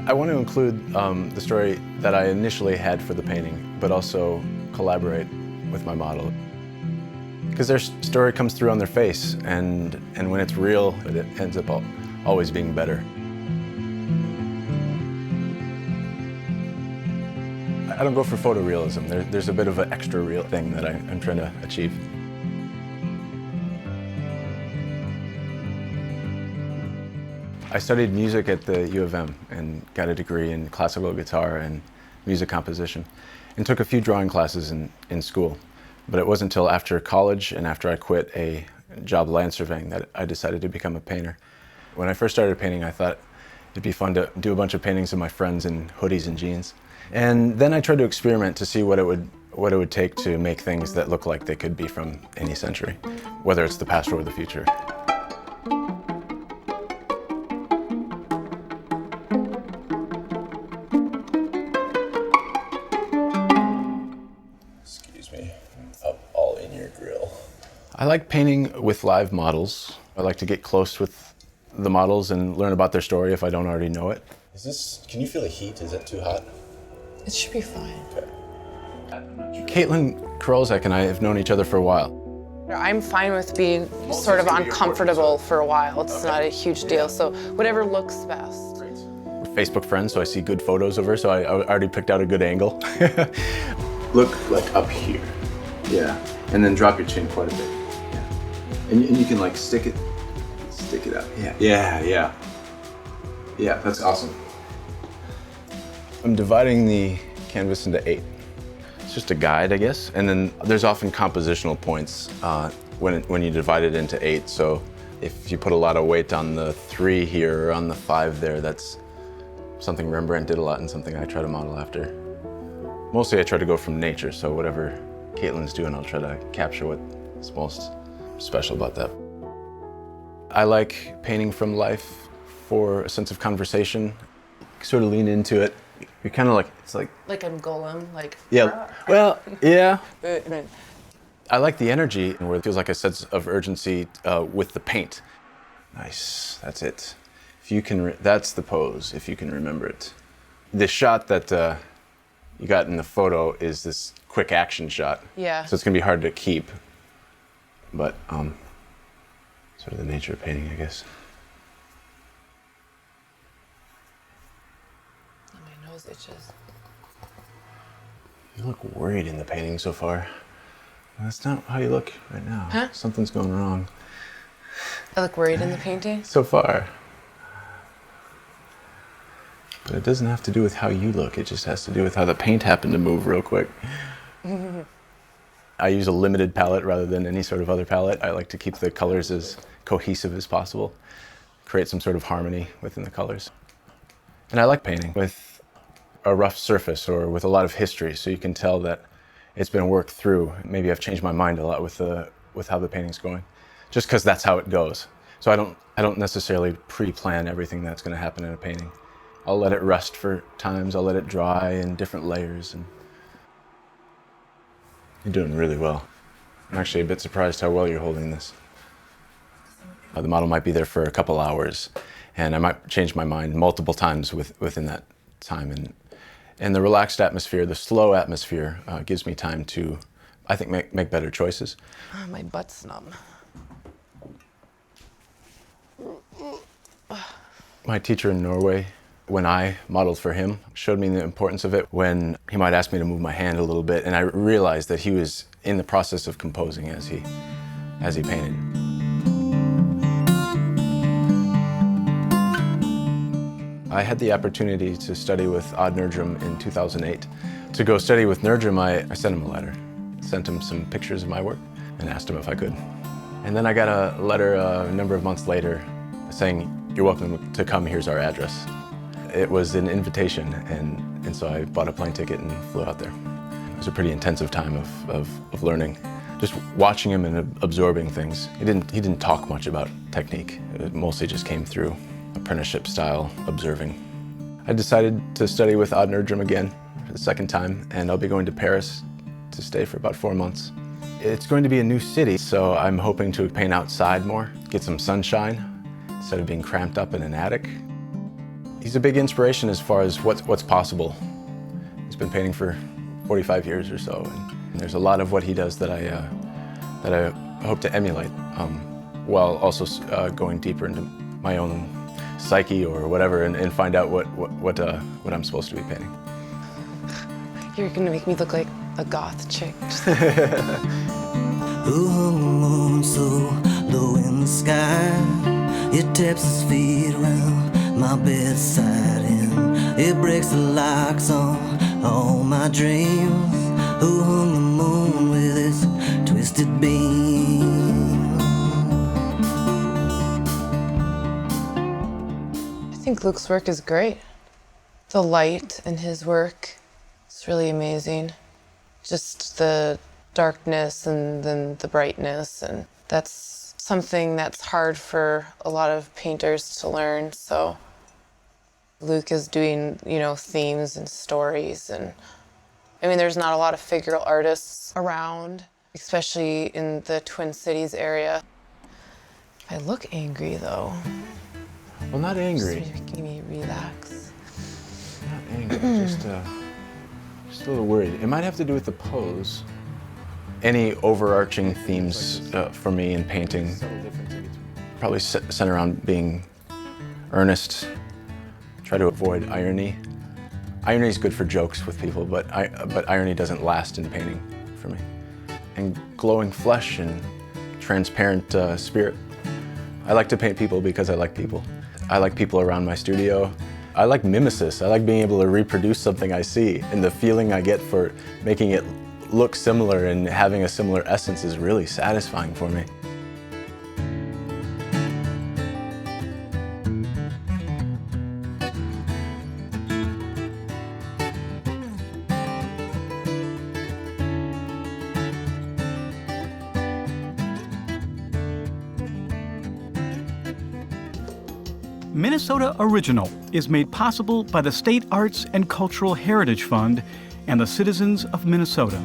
I want to include the story that I initially had for the painting, but also collaborate with my model. Because their story comes through on their face, and when it's real, it ends up always being better. I don't go for photorealism. There's a bit of an extra real thing that I'm trying to achieve. I studied music at the U of M and got a degree in classical guitar and music composition, and took a few drawing classes in school. But it wasn't until after college and after I quit a job land surveying that I decided to become a painter. When I first started painting, I thought it'd be fun to do a bunch of paintings of my friends in hoodies and jeans. And then I tried to experiment to see what it would take to make things that look like they could be from any century, whether it's the past or the future. I like painting with live models. I like to get close with the models and learn about their story if I don't already know it. Can you feel the heat? Is it too hot? It should be fine. Okay. Caitlin Karolzak and I have known each other for a while. I'm fine with being sort of uncomfortable for a while. It's not a huge deal, so whatever looks best. We're Facebook friends, so I see good photos of her, so I already picked out a good angle. Look like up here. Yeah. And then drop your chin quite a bit. And you can like stick it out. Yeah, that's awesome. I'm dividing the canvas into 8. It's just a guide, I guess. And then there's often compositional points when you divide it into 8. So if you put a lot of weight on the 3 here or on the 5 there, that's something Rembrandt did a lot and something I try to model after. Mostly I try to go from nature, so whatever Caitlin's doing, I'll try to capture what's most special about that. I like painting from life for a sense of conversation. Sort of lean into it. You're kind of like, it's like... Like I'm Golem, like... Yeah, well, yeah. I like the energy where it feels like a sense of urgency with the paint. Nice, that's it. If you can, that's the pose, if you can remember it. The shot that you got in the photo is this quick action shot. Yeah. So it's gonna be hard to keep. But sort of the nature of painting, I guess. My nose itches. You look worried in the painting so far. That's not how you look right now. Huh? Something's going wrong. I look worried in the painting? So far. But it doesn't have to do with how you look. It just has to do with how the paint happened to move real quick. I use a limited palette rather than any sort of other palette. I like to keep the colors as cohesive as possible, create some sort of harmony within the colors. And I like painting with a rough surface or with a lot of history, so you can tell that it's been worked through. Maybe I've changed my mind a lot with how the painting's going, just because that's how it goes. So I don't necessarily pre-plan everything that's going to happen in a painting. I'll let it rest for times. I'll let it dry in different layers. And you're doing really well. I'm actually a bit surprised how well you're holding this. The model might be there for a couple hours, and I might change my mind multiple times within that time. And the relaxed atmosphere, the slow atmosphere, gives me time to, I think, make better choices. Oh, my butt's numb. My teacher in Norway, when I modeled for him, showed me the importance of it when he might ask me to move my hand a little bit, and I realized that he was in the process of composing as he painted. I had the opportunity to study with Odd Nerdrum in 2008. To go study with Nerdrum, I sent him a letter, sent him some pictures of my work, and asked him if I could. And then I got a letter a number of months later saying, "You're welcome to come, here's our address." It was an invitation, and and so I bought a plane ticket and flew out there. It was a pretty intensive time of learning. Just watching him and absorbing things. He didn't talk much about technique. It mostly just came through apprenticeship style observing. I decided to study with Odd Nerdrum again for the second time, and I'll be going to Paris to stay for about 4 months. It's going to be a new city, so I'm hoping to paint outside more, get some sunshine instead of being cramped up in an attic. He's a big inspiration as far as what's possible. He's been painting for 45 years or so, and there's a lot of what he does that I hope to emulate, while also going deeper into my own psyche or whatever, and find out what I'm supposed to be painting. You're gonna make me look like a goth chick. Who hung the moon so low in the sky? It taps his feet around my bedside, and it breaks the locks on all my dreams. Who hung the moon with its twisted beam? I think Luke's work is great. The light in his work is really amazing. Just the darkness and then the brightness, and that's something that's hard for a lot of painters to learn. So Luke is doing, themes and stories, and I mean, there's not a lot of figural artists around, especially in the Twin Cities area. I look angry though. Well, not angry. Just making me relax. Not angry, just a little worried. It might have to do with the pose. Any overarching themes for me in painting probably center around being earnest, try to avoid irony. Irony is good for jokes with people, but irony doesn't last in painting for me. And glowing flesh and transparent spirit. I like to paint people because I like people. I like people around my studio. I like mimesis. I like being able to reproduce something I see, and the feeling I get for making it look similar and having a similar essence is really satisfying for me. Minnesota Original is made possible by the State Arts and Cultural Heritage Fund and the citizens of Minnesota.